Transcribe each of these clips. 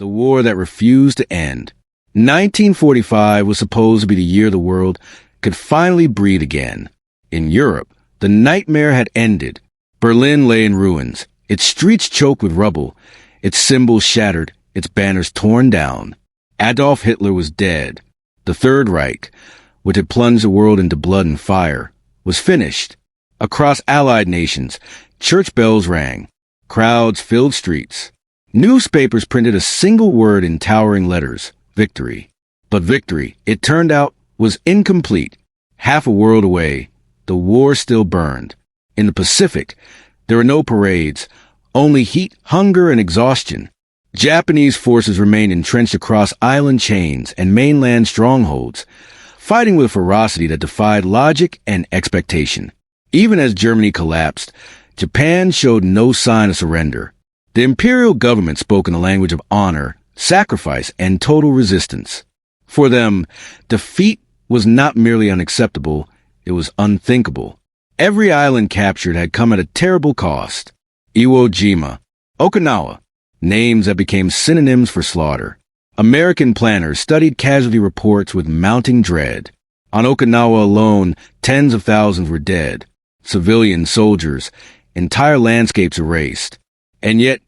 the war that refused to end. 1945 was supposed to be the year the world could finally breathe again. In Europe, the nightmare had ended. Berlin lay in ruins, its streets choked with rubble, its symbols shattered, its banners torn down. Adolf Hitler was dead. The Third Reich, which had plunged the world into blood and fire, was finished. Across Allied nations, church bells rang. Crowds filled streets. Newspapers printed a single word in towering letters: victory. But victory, it turned out, was incomplete. Half a world away, the war still burned. In the Pacific, there were no parades, only heat, hunger, and exhaustion. Japanese forces remained entrenched across island chains and mainland strongholds, fighting with a ferocity that defied logic and expectation. Even as Germany collapsed, Japan showed no sign of surrender. The imperial government spoke in the language of honor, sacrifice, and total resistance. For them, defeat was not merely unacceptable, it was unthinkable. Every island captured had come at a terrible cost. Iwo Jima, Okinawa, names that became synonyms for slaughter. American planners studied casualty reports with mounting dread. On Okinawa alone, tens of thousands were dead. Civilian soldiers, entire landscapes erased. And yet,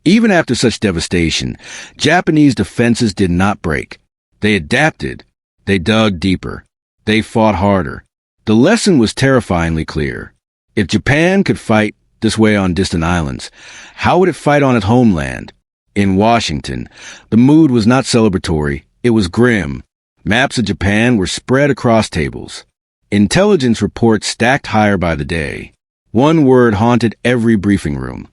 even after such devastation, Japanese defenses did not break. They adapted. They dug deeper. They fought harder. The lesson was terrifyingly clear. If Japan could fight this way on distant islands, how would it fight on its homeland? In Washington, the mood was not celebratory, it was grim. Maps of Japan were spread across tables. Intelligence reports stacked higher by the day. One word haunted every briefing room: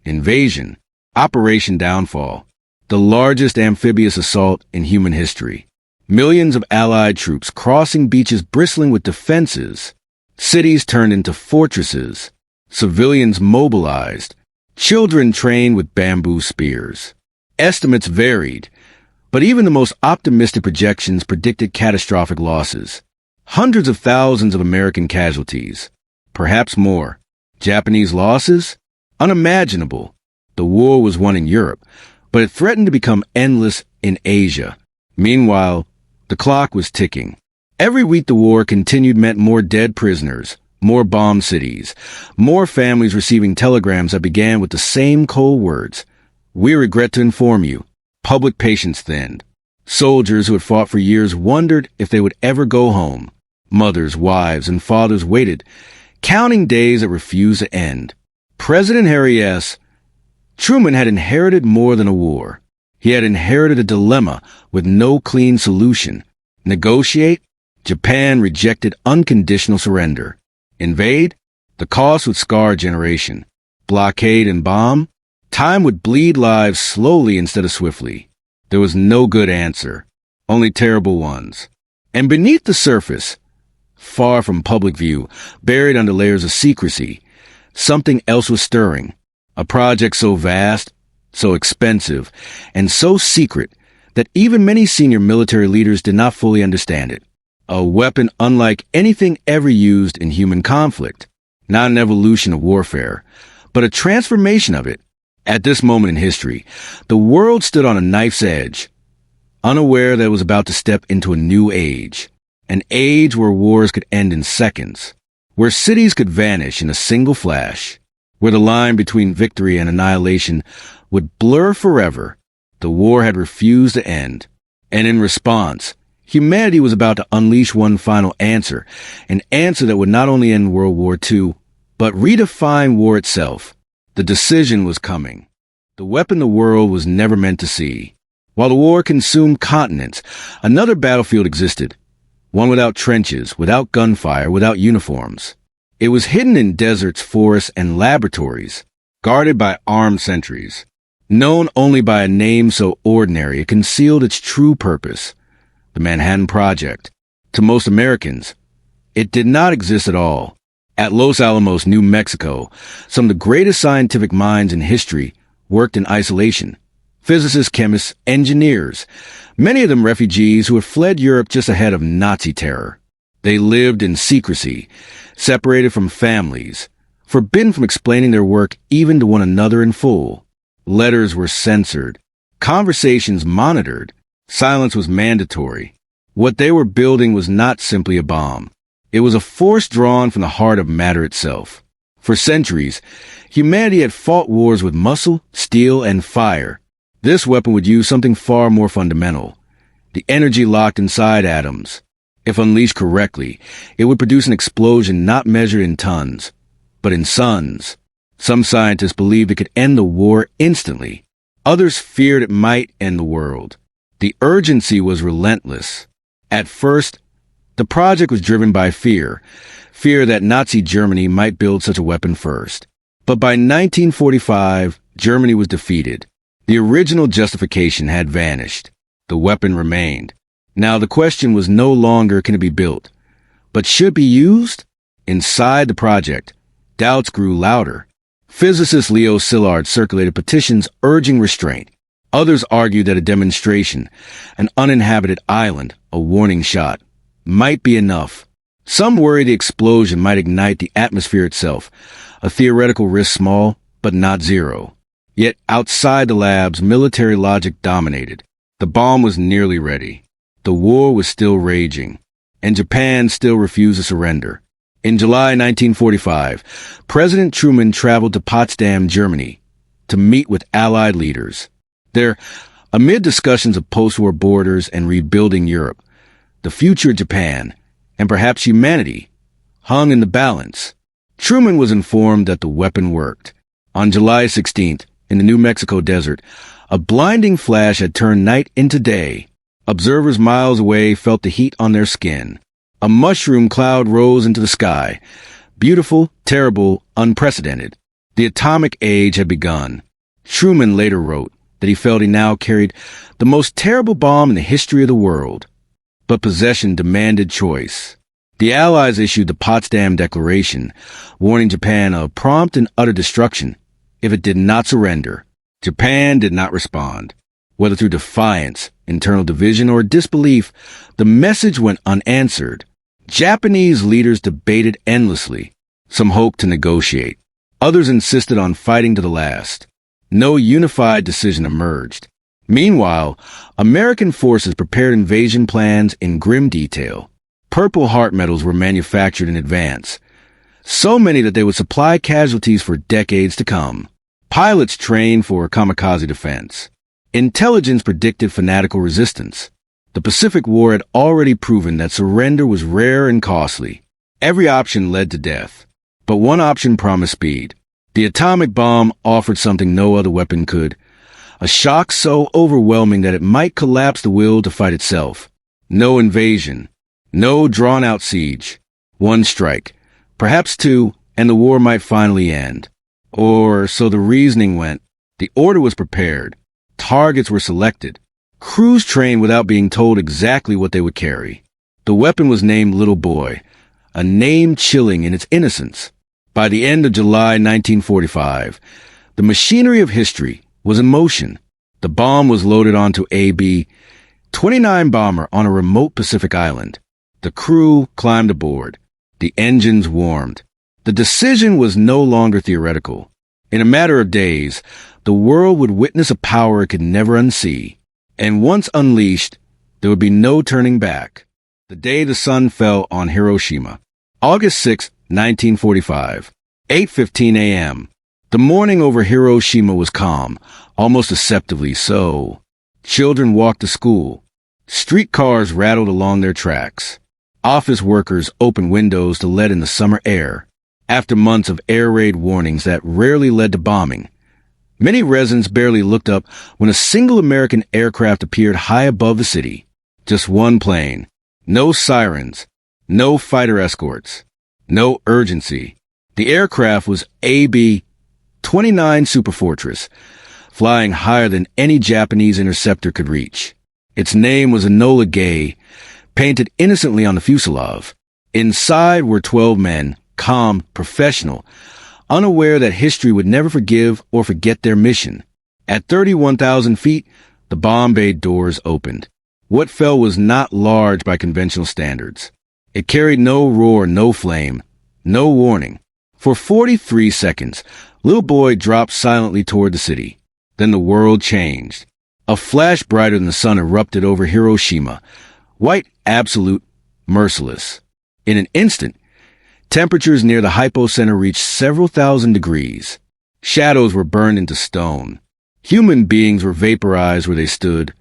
invasion. Operation Downfall, the largest amphibious assault in human history. Millions of Allied troops crossing beaches bristling with defenses. Cities turned into fortresses. Civilians mobilized. Children trained with bamboo spears. Estimates varied, but even the most optimistic projections predicted catastrophic losses. Hundreds of thousands of American casualties. Perhaps more. Japanese losses? Unimaginable. The war was won in Europe, but it threatened to become endless in Asia. Meanwhile, the clock was ticking. Every week the war continued meant more dead prisoners, more bombed cities, more families receiving telegrams that began with the same cold words: "We regret to inform you." Public patience thinned. Soldiers who had fought for years wondered if they would ever go home. Mothers, wives, and fathers waited, counting days that refused to end. President Harry S. Truman had inherited more than a war. He had inherited a dilemma with no clean solution. Negotiate? Japan rejected unconditional surrender. Invade? The cost would scar a generation. Blockade and bomb? Time would bleed lives slowly instead of swiftly. There was no good answer, only terrible ones. And beneath the surface, far from public view, buried under layers of secrecy, something else was stirring. A project so vast, so expensive, and so secret that even many senior military leaders did not fully understand it. A weapon unlike anything ever used in human conflict. Not an evolution of warfare, but a transformation of it. At this moment in history, the world stood on a knife's edge, unaware that it was about to step into a new age. An age where wars could end in seconds, where cities could vanish in a single flash, where the line between victory and annihilation would blur forever. The war had refused to end, and in response, humanity was about to unleash one final answer, an answer that would not only end World War II, but redefine war itself. The decision was coming. The weapon the world was never meant to see. While the war consumed continents, another battlefield existed, one without trenches, without gunfire, without uniforms. It was hidden in deserts, forests, and laboratories, guarded by armed sentries. Known only by a name so ordinary, it concealed its true purpose: the Manhattan Project. To most Americans, it did not exist at all. At Los Alamos, New Mexico, some of the greatest scientific minds in history worked in isolation. Physicists, chemists, engineers, many of them refugees who had fled Europe just ahead of Nazi terror. They lived in secrecy, separated from families, forbidden from explaining their work even to one another in full. Letters were censored. Conversations monitored. Silence was mandatory. What they were building was not simply a bomb. It was a force drawn from the heart of matter itself. For centuries, humanity had fought wars with muscle, steel, and fire. This weapon would use something far more fundamental: the energy locked inside atoms. If unleashed correctly, it would produce an explosion not measured in tons, but in suns. Some scientists believed it could end the war instantly. Others feared it might end the world. The urgency was relentless. At first, the project was driven by fear that Nazi Germany might build such a weapon first. But by 1945, Germany was defeated. The original justification had vanished. The weapon remained. Now the question was no longer can it be built, but should it be used? Inside the project, doubts grew louder. Physicist Leo Szilard circulated petitions urging restraint. Others argued that a demonstration, an uninhabited island, a warning shot, might be enough. Some worried the explosion might ignite the atmosphere itself, a theoretical risk small, but not zero. Yet outside the labs, military logic dominated. The bomb was nearly ready. The war was still raging, and Japan still refused to surrender. In July 1945, President Truman traveled to Potsdam, Germany, to meet with Allied leaders. There, amid discussions of post-war borders and rebuilding Europe, the future of Japan, and perhaps humanity, hung in the balance. Truman was informed that the weapon worked. On July 16th, in the New Mexico desert, a blinding flash had turned night into day. Observers miles away felt the heat on their skin. A mushroom cloud rose into the sky. Beautiful, terrible, unprecedented. The atomic age had begun. Truman later wrote that he felt he now carried the most terrible bomb in the history of the world. But possession demanded choice. The Allies issued the Potsdam Declaration, warning Japan of prompt and utter destruction if it did not surrender. Japan did not respond. Whether through defiance, internal division, or disbelief, the message went unanswered. Japanese leaders debated endlessly. Some hoped to negotiate. Others insisted on fighting to the last. No unified decision emerged. Meanwhile, American forces prepared invasion plans in grim detail. Purple Heart medals were manufactured in advance, so many that they would supply casualties for decades to come. Pilots trained for kamikaze defense. Intelligence predicted fanatical resistance. The Pacific War had already proven that surrender was rare and costly. Every option led to death, but one option promised speed. The atomic bomb offered something no other weapon could: a shock so overwhelming that it might collapse the will to fight itself. No invasion, no drawn-out siege. One strike, perhaps two, and the war might finally end. Or so the reasoning went. The order was prepared. Targets were selected. Crews trained without being told exactly what they would carry. The weapon was named Little Boy, a name chilling in its innocence. By the end of July 1945, the machinery of history was in motion. The bomb was loaded onto a B-29 bomber on a remote Pacific island. The crew climbed aboard. The engines warmed. The decision was no longer theoretical. In a matter of days, the world would witness a power it could never unsee. And once unleashed, there would be no turning back. The day the sun fell on Hiroshima, August 6, 1945, 8:15 a.m. The morning over Hiroshima was calm, almost deceptively so. Children walked to school. Streetcars rattled along their tracks. Office workers opened windows to let in the summer air. After months of air raid warnings that rarely led to bombing, many residents barely looked up when a single American aircraft appeared high above the city. Just one plane. No sirens. No fighter escorts. No urgency. The aircraft was a B-29 Superfortress, flying higher than any Japanese interceptor could reach. Its name was Enola Gay, painted innocently on the fuselage. Inside were 12 men, calm, professional, unaware that history would never forgive or forget their mission. At 31,000 feet, the bomb bay doors opened. What fell was not large by conventional standards. It carried no roar, no flame, no warning. For 43 seconds, Little Boy dropped silently toward the city. Then the world changed. A flash brighter than the sun erupted over Hiroshima, white, absolute, merciless. In an instant, temperatures near the hypocenter reached several thousand degrees. Shadows were burned into stone. Human beings were vaporized where they stood,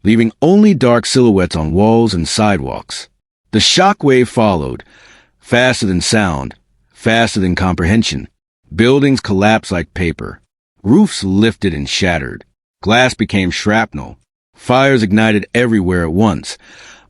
leaving only dark silhouettes on walls and sidewalks. The shockwave followed, faster than sound, faster than comprehension. Buildings collapsed like paper. Roofs lifted and shattered. Glass became shrapnel. Fires ignited everywhere at once,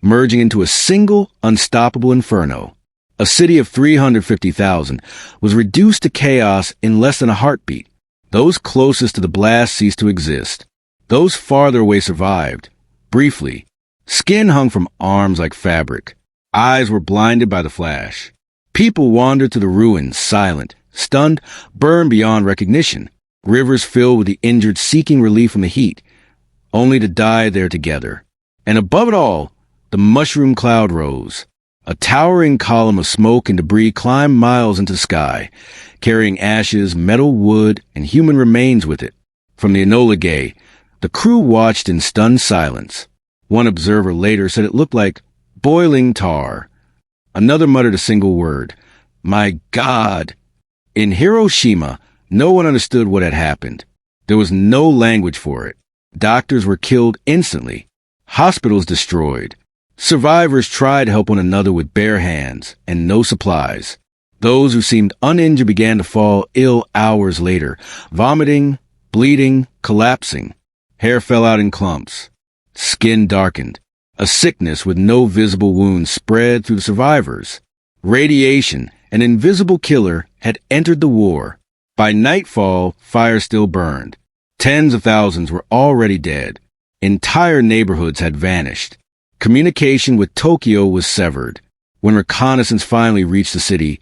merging into a single, unstoppable inferno. A city of 350,000 was reduced to chaos in less than a heartbeat. Those closest to the blast ceased to exist. Those farther away survived. Briefly, skin hung from arms like fabric. Eyes were blinded by the flash. People wandered to the ruins, silent, stunned, burned beyond recognition. Rivers filled with the injured seeking relief from the heat, only to die there together. And above it all, the mushroom cloud rose. A towering column of smoke and debris climbed miles into the sky, carrying ashes, metal, wood, and human remains with it. From the Enola Gay, the crew watched in stunned silence. One observer later said it looked like boiling tar. Another muttered a single word: "My God!" In Hiroshima, no one understood what had happened. There was no language for it. Doctors were killed instantly. Hospitals destroyed. Survivors tried to help one another with bare hands and no supplies. Those who seemed uninjured began to fall ill hours later, vomiting, bleeding, collapsing. Hair fell out in clumps. Skin darkened. A sickness with no visible wounds spread through the survivors. Radiation, an invisible killer, had entered the war. By nightfall, fire still burned. Tens of thousands were already dead. Entire neighborhoods had vanished. Communication with Tokyo was severed. When reconnaissance finally reached the city,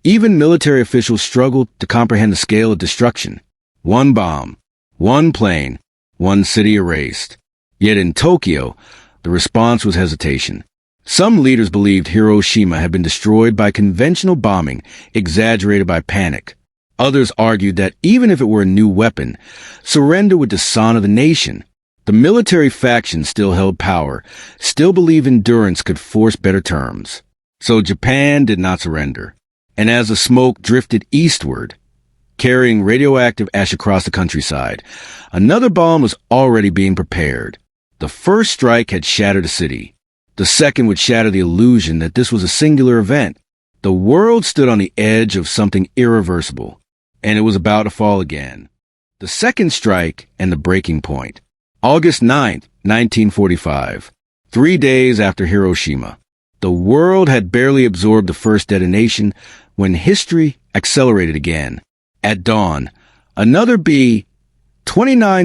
even military officials struggled to comprehend the scale of destruction. One bomb, one plane, one city erased. Yet in Tokyo, the response was hesitation. Some leaders believed Hiroshima had been destroyed by conventional bombing, exaggerated by panic. Others argued that even if it were a new weapon, surrender would dishonor the nation. The military faction still held power, still believed endurance could force better terms. So Japan did not surrender. And as the smoke drifted eastward, carrying radioactive ash across the countryside, another bomb was already being prepared. The first strike had shattered a city. The second would shatter the illusion that this was a singular event. The world stood on the edge of something irreversible, and it was about to fall again. The second strike and the breaking point. August 9th, 1945. 3 days after Hiroshima. The world had barely absorbed the first detonation when history accelerated again. At dawn, another B-29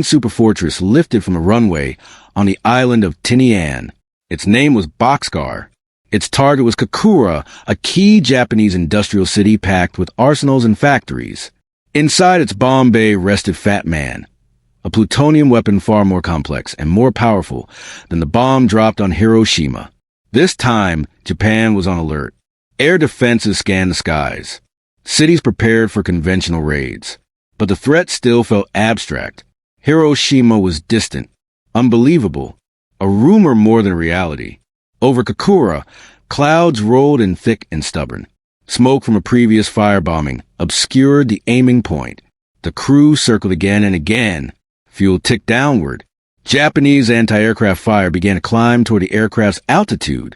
superfortress lifted from the runway on the island of Tinian. Its name was Boxcar. Its target was Kokura, a key Japanese industrial city packed with arsenals and factories. Inside its bomb bay rested Fat Man, a plutonium weapon far more complex and more powerful than the bomb dropped on Hiroshima. This time, Japan was on alert. Air defenses scanned the skies. Cities prepared for conventional raids. But the threat still felt abstract. Hiroshima was distant, unbelievable, a rumor more than a reality. Over Kokura, clouds rolled in thick and stubborn. Smoke from a previous firebombing obscured the aiming point. The crew circled again and again. Fuel ticked downward. Japanese anti-aircraft fire began to climb toward the aircraft's altitude,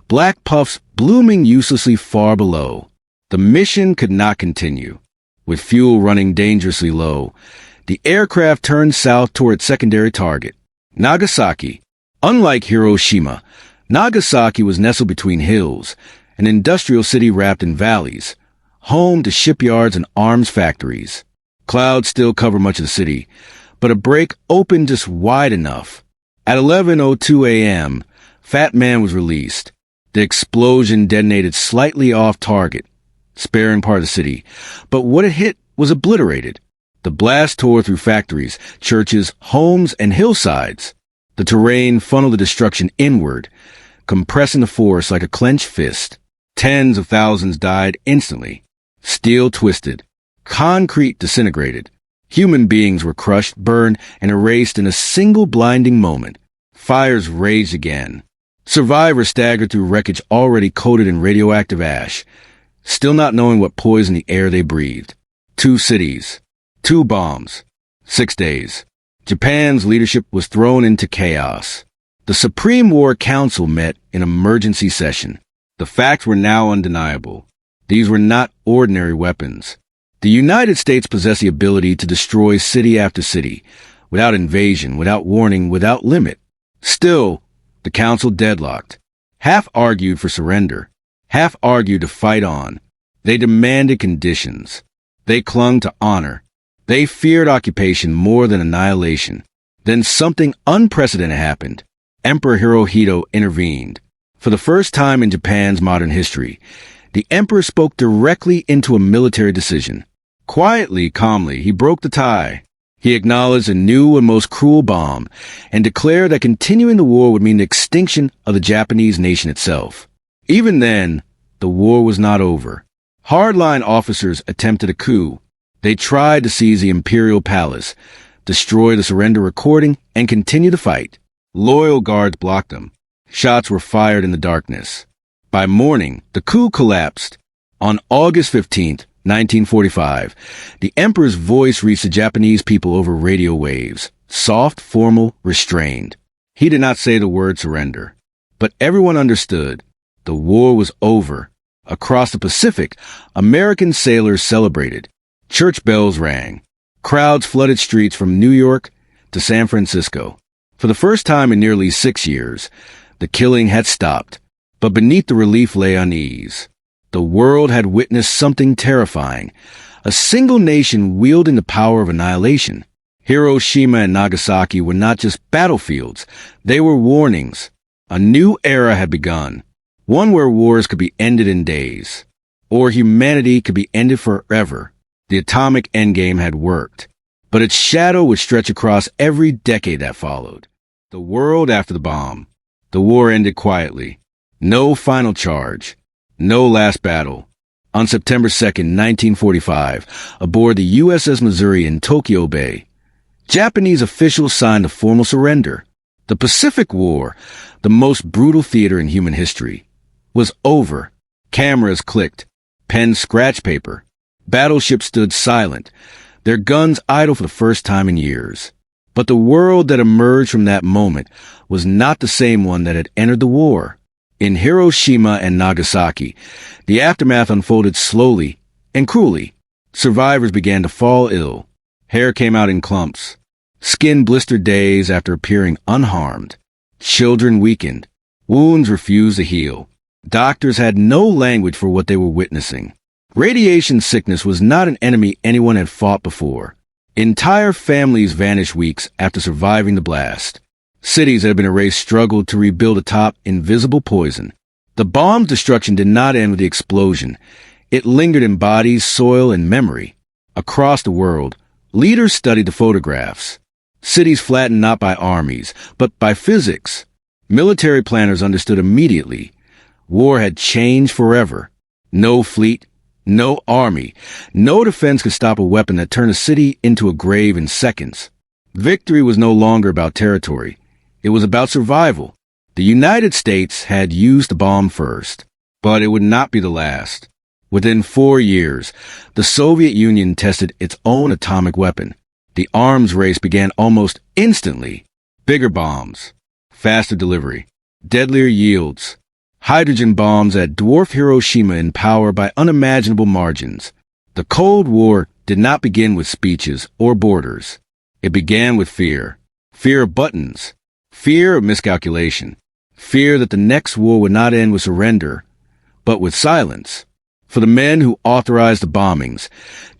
black puffs blooming uselessly far below. The mission could not continue. With fuel running dangerously low, the aircraft turned south toward its secondary target, Nagasaki. Unlike Hiroshima, Nagasaki was nestled between hills, an industrial city wrapped in valleys, home to shipyards and arms factories. Clouds still covered much of the city, but a break opened just wide enough. At 11:02 a.m., Fat Man was released. The explosion detonated slightly off target, sparing part of the city, but what it hit was obliterated. The blast tore through factories, churches, homes, and hillsides. The terrain funneled the destruction inward, compressing the force like a clenched fist. Tens of thousands died instantly. Steel twisted. Concrete disintegrated. Human beings were crushed, burned, and erased in a single blinding moment. Fires raged again. Survivors staggered through wreckage already coated in radioactive ash, still not knowing what poisoned the air they breathed. 2 cities, 2 bombs, 6 days. Japan's leadership was thrown into chaos. The Supreme War Council met in emergency session. The facts were now undeniable. These were not ordinary weapons. The United States possessed the ability to destroy city after city, without invasion, without warning, without limit. Still, the council deadlocked. Half argued for surrender, half argued to fight on. They demanded conditions. They clung to honor. They feared occupation more than annihilation. Then something unprecedented happened. Emperor Hirohito intervened. For the first time in Japan's modern history, the emperor spoke directly into a military decision. Quietly, calmly, he broke the tie. He acknowledged a new and most cruel bomb and declared that continuing the war would mean the extinction of the Japanese nation itself. Even then, the war was not over. Hardline officers attempted a coup. They tried to seize the imperial palace, destroy the surrender recording, and continue the fight. Loyal guards blocked them. Shots were fired in the darkness. By morning, the coup collapsed. On August 15th, 1945, the emperor's voice reached the Japanese people over radio waves, soft, formal, restrained. He did not say the word surrender, but everyone understood. The war was over. Across the Pacific, American sailors celebrated. Church bells rang. Crowds flooded streets from New York to San Francisco. For the first time in nearly 6 years, the killing had stopped, but beneath the relief lay unease. The world had witnessed something terrifying, a single nation wielding the power of annihilation. Hiroshima and Nagasaki were not just battlefields, they were warnings. A new era had begun, one where wars could be ended in days, or humanity could be ended forever. The Atomic Endgame had worked, but its shadow would stretch across every decade that followed. The world after the bomb. The war ended quietly. No final charge. No last battle. On September 2nd, 1945, aboard the USS Missouri in Tokyo Bay, Japanese officials signed a formal surrender. The Pacific War, the most brutal theater in human history, was over. Cameras clicked. Pens scratched paper. Battleships stood silent, their guns idle for the first time in years. But the world that emerged from that moment was not the same one that had entered the war. In Hiroshima and Nagasaki, the aftermath unfolded slowly and cruelly. Survivors began to fall ill. Hair came out in clumps. Skin blistered days after appearing unharmed. Children weakened. Wounds refused to heal. Doctors had no language for what they were witnessing. Radiation sickness was not an enemy anyone had fought before. Entire families vanished weeks after surviving the blast. Cities that had been erased struggled to rebuild atop invisible poison. The bomb's destruction did not end with the explosion. It lingered in bodies, soil, and memory. Across the world, leaders studied the photographs. Cities flattened not by armies, but by physics. Military planners understood immediately. War had changed forever. No fleet, no army, no defense could stop a weapon that turned a city into a grave in seconds. Victory was no longer about territory. It was about survival. The United States had used the bomb first, but it would not be the last. Within 4 years, the Soviet Union tested its own atomic weapon. The arms race began almost instantly. Bigger bombs, faster delivery, deadlier yields. Hydrogen bombs that dwarf Hiroshima in power by unimaginable margins. The Cold War did not begin with speeches or borders. It began with fear. Fear of buttons. Fear of miscalculation. Fear that the next war would not end with surrender, but with silence. For the men who authorized the bombings,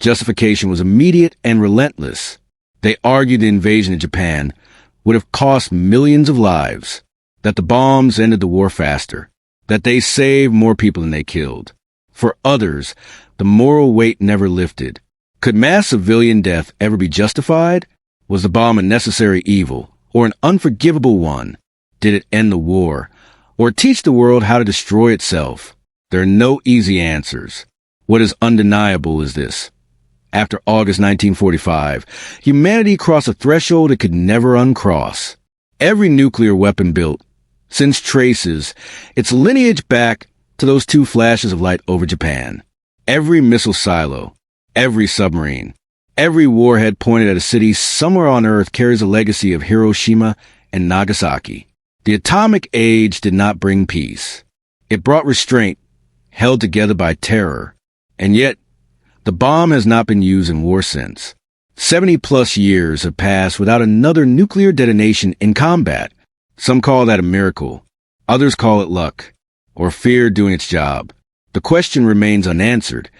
justification was immediate and relentless. They argued the invasion of Japan would have cost millions of lives, that the bombs ended the war faster, that they saved more people than they killed. For others, the moral weight never lifted. Could mass civilian death ever be justified? Was the bomb a necessary evil, or an unforgivable one? Did it end the war, or teach the world how to destroy itself? There are no easy answers. What is undeniable is this. After August 1945, humanity crossed a threshold it could never uncross. Every nuclear weapon built sends traces its lineage back to those two flashes of light over Japan. Every missile silo, every submarine, every warhead pointed at a city somewhere on Earth carries a legacy of Hiroshima and Nagasaki. The atomic age did not bring peace. It brought restraint, held together by terror. And yet, the bomb has not been used in war since. 70-plus years have passed without another nuclear detonation in combat. Some call that a miracle. Others call it luck, or fear doing its job. The question remains unanswered,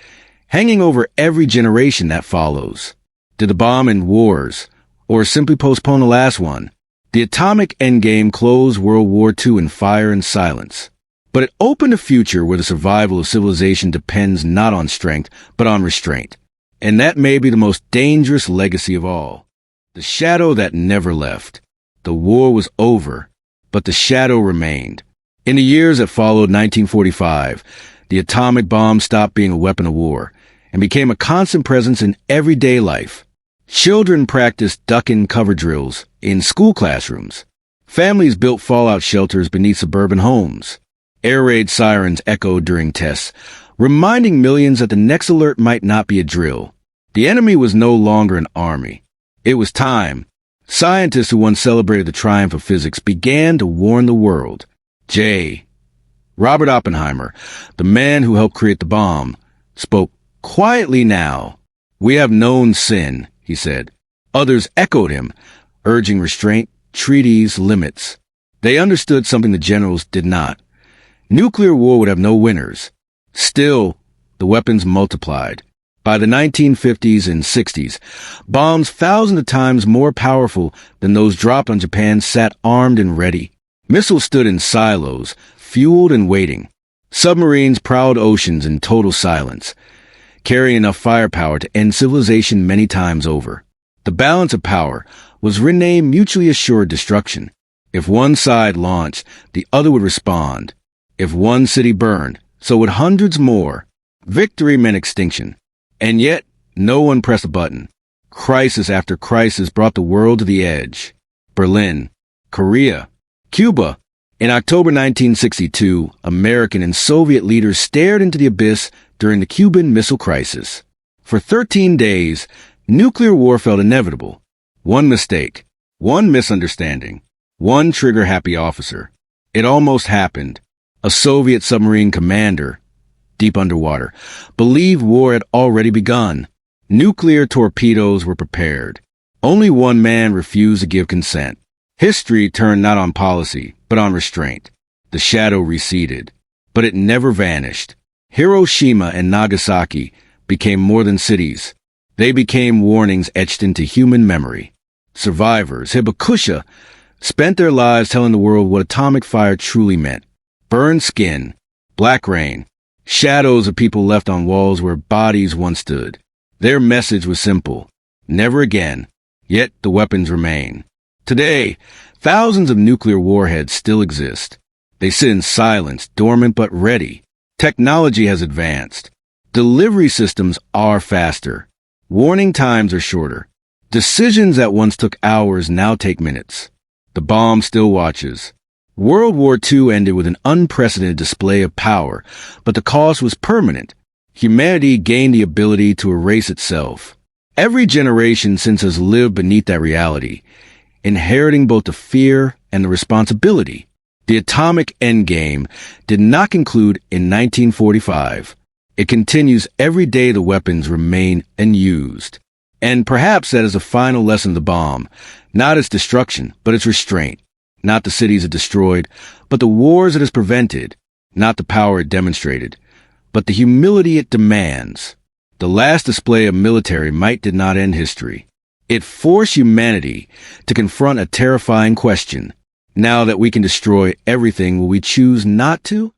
hanging over every generation that follows. Did the bomb end wars, or simply postpone the last one? The Atomic Endgame closed World War II in fire and silence. But it opened a future where the survival of civilization depends not on strength, but on restraint. And that may be the most dangerous legacy of all. The shadow that never left. The war was over, but the shadow remained. In the years that followed 1945, the atomic bomb stopped being a weapon of war and became a constant presence in everyday life. Children practiced duck-and-cover drills in school classrooms. Families built fallout shelters beneath suburban homes. Air raid sirens echoed during tests, reminding millions that the next alert might not be a drill. The enemy was no longer an army. It was time. Scientists who once celebrated the triumph of physics began to warn the world. Robert Oppenheimer, the man who helped create the bomb, spoke quietly now. "We have known sin," he said. Others echoed him, urging restraint, treaties, limits. They understood something the generals did not. Nuclear war would have no winners. Still, the weapons multiplied. By the 1950s and 60s, bombs thousands of times more powerful than those dropped on Japan sat armed and ready. Missiles stood in silos, fueled and waiting. Submarines prowled oceans in total silence, carrying enough firepower to end civilization many times over. The balance of power was renamed mutually assured destruction. If one side launched, the other would respond. If one city burned, so would hundreds more. Victory meant extinction. And yet, no one pressed a button. Crisis after crisis brought the world to the edge. Berlin, Korea, Cuba. In October 1962, American and Soviet leaders stared into the abyss during the Cuban Missile Crisis. For 13 days, nuclear war felt inevitable. One mistake, one misunderstanding, one trigger-happy officer. It almost happened. A Soviet submarine commander, deep underwater, believed war had already begun. Nuclear torpedoes were prepared. Only one man refused to give consent. History turned not on policy, but on restraint. The shadow receded, but it never vanished. Hiroshima and Nagasaki became more than cities. They became warnings etched into human memory. Survivors, Hibakusha, spent their lives telling the world what atomic fire truly meant. Burned skin, black rain, shadows of people left on walls where bodies once stood. Their message was simple: never again. Yet the weapons remain. Today, thousands of nuclear warheads still exist. They sit in silence, dormant but ready. Technology has advanced. Delivery systems are faster. Warning times are shorter. Decisions that once took hours now take minutes. The bomb still watches. World War II ended with an unprecedented display of power, but the cost was permanent. Humanity gained the ability to erase itself. Every generation since has lived beneath that reality, inheriting both the fear and the responsibility. The Atomic Endgame did not conclude in 1945. It continues every day the weapons remain unused. And perhaps that is the final lesson of the bomb, not its destruction, but its restraint. Not the cities it destroyed, but the wars it has prevented. Not the power it demonstrated, but the humility it demands. The last display of military might did not end history. It forced humanity to confront a terrifying question. Now that we can destroy everything, will we choose not to?